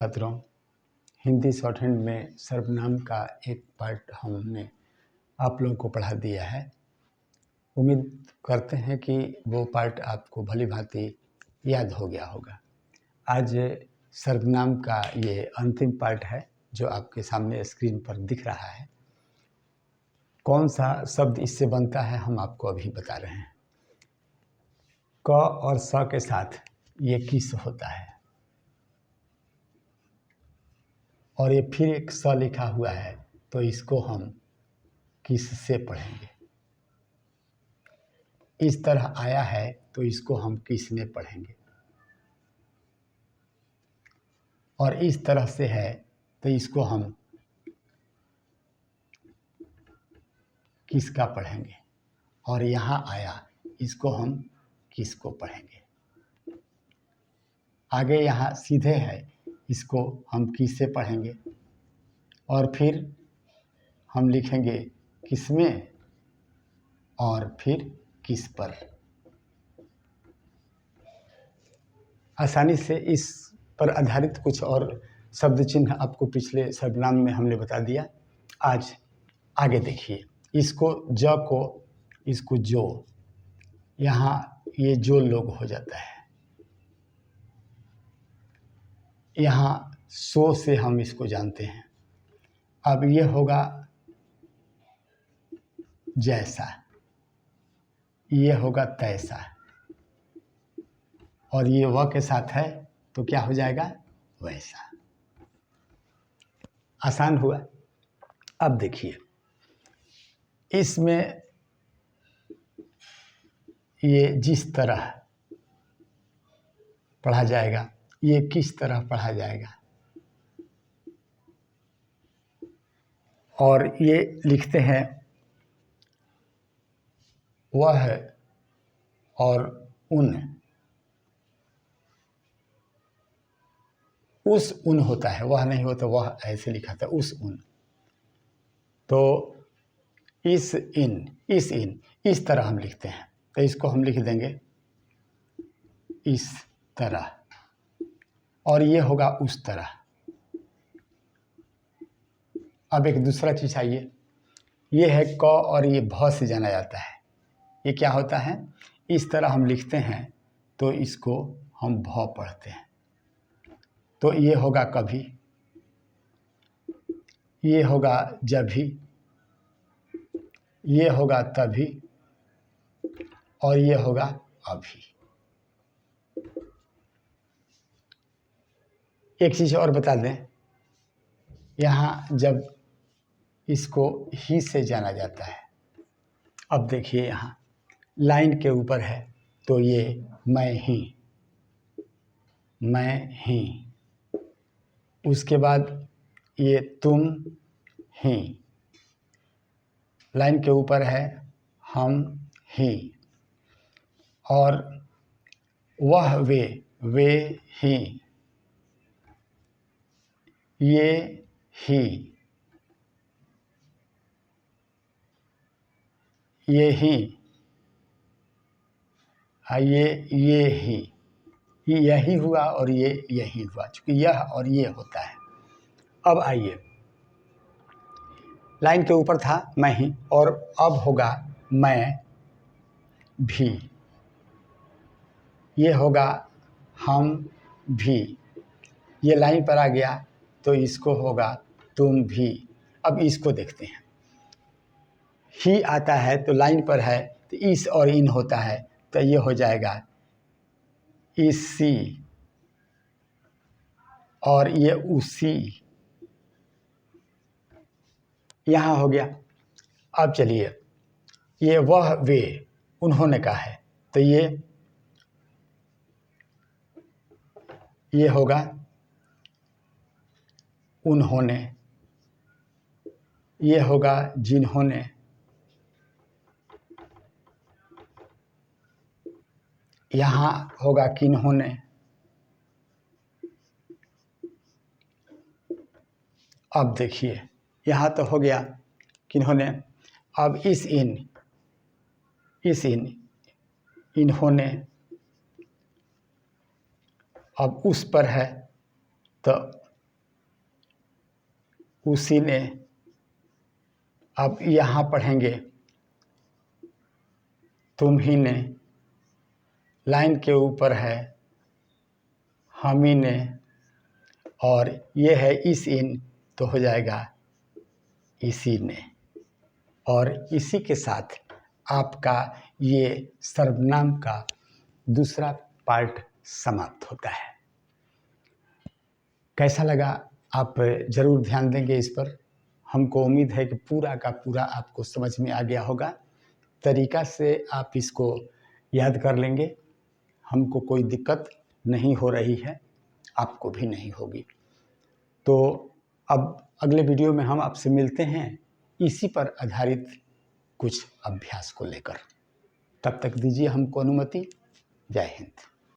छात्रों, Hindi short hand में सर्वनाम का एक पार्ट हमने आप लोगों को पढ़ा दिया है। उम्मीद करते हैं कि वो पार्ट आपको भली भांति याद हो गया होगा। आज सर्वनाम का ये अंतिम पार्ट है जो आपके सामने स्क्रीन पर दिख रहा है। कौन सा शब्द इससे बनता है हम आपको अभी बता रहे हैं। क और स के साथ ये किस होता है और ये फिर एक स लिखा हुआ है तो इसको हम किस से पढ़ेंगे। इस तरह आया है तो इसको हम किस में पढ़ेंगे और इस तरह से है तो इसको हम किसका पढ़ेंगे और यहाँ आया इसको हम किसको पढ़ेंगे। आगे यहाँ सीधे है इसको हम किस से पढ़ेंगे और फिर हम लिखेंगे किस में और फिर किस पर। आसानी से इस पर आधारित कुछ और शब्द चिन्ह आपको पिछले सर्वनाम में हमने बता दिया। आज आगे देखिए, इसको ज को इसको जो, यहाँ ये जो लोग हो जाता है। यहाँ सो से हम इसको जानते हैं। अब ये होगा जैसा, ये होगा तैसा और ये व के साथ है तो क्या हो जाएगा वैसा। आसान हुआ। अब देखिए इसमें ये जिस तरह पढ़ा जाएगा, ये किस तरह पढ़ा जाएगा और ये लिखते हैं वह और उन। उस उन होता है, वह नहीं होता, वह ऐसे लिखा था उस उन। तो इस इन इस तरह हम लिखते हैं तो इसको हम लिख देंगे इस तरह और ये होगा उस तरह। अब एक दूसरा चीज आइए, ये है क और ये भ से जाना जाता है। ये क्या होता है, इस तरह हम लिखते हैं तो इसको हम भ पढ़ते हैं। तो ये होगा कभी, ये होगा जब भी, ये होगा तभी और ये होगा अभी। एक चीज और बता दें, यहाँ जब इसको ही से जाना जाता है, अब देखिए यहाँ लाइन के ऊपर है तो ये मैं ही, उसके बाद ये तुम ही, लाइन के ऊपर है हम ही और वह वे ही, ये ही, ये ही, ये ही, यही हुआ और ये यही हुआ, क्योंकि यह और ये होता है। अब आइए, लाइन के ऊपर था मैं ही और अब होगा मैं भी, ये होगा हम भी, ये लाइन पर आ गया तो इसको होगा तुम भी। अब इसको देखते हैं, ही आता है तो लाइन पर है तो इस और इन होता है तो ये हो जाएगा इसी और ये उसी, यहाँ हो गया। अब चलिए, ये वह वे उन्होंने कहा है तो ये होगा उन्होंने, ये होगा जिन्होंने, यहाँ होगा किन्होंने, अब देखिए यहाँ तो हो गया किन्होंने। अब इस इन्होंने, अब उस पर है तो उसी ने। अब यहाँ पढ़ेंगे तुम ही ने, लाइन के ऊपर है हम ही ने, और ये है इस इन, तो हो जाएगा इसी ने। और इसी के साथ आपका ये सर्वनाम का दूसरा पार्ट समाप्त होता है। कैसा लगा आप ज़रूर ध्यान देंगे इस पर। हमको उम्मीद है कि पूरा का पूरा आपको समझ में आ गया होगा। तरीका से आप इसको याद कर लेंगे, हमको कोई दिक्कत नहीं हो रही है, आपको भी नहीं होगी। तो अब अगले वीडियो में हम आपसे मिलते हैं इसी पर आधारित कुछ अभ्यास को लेकर। तब तक दीजिए हमको अनुमति। जय हिंद।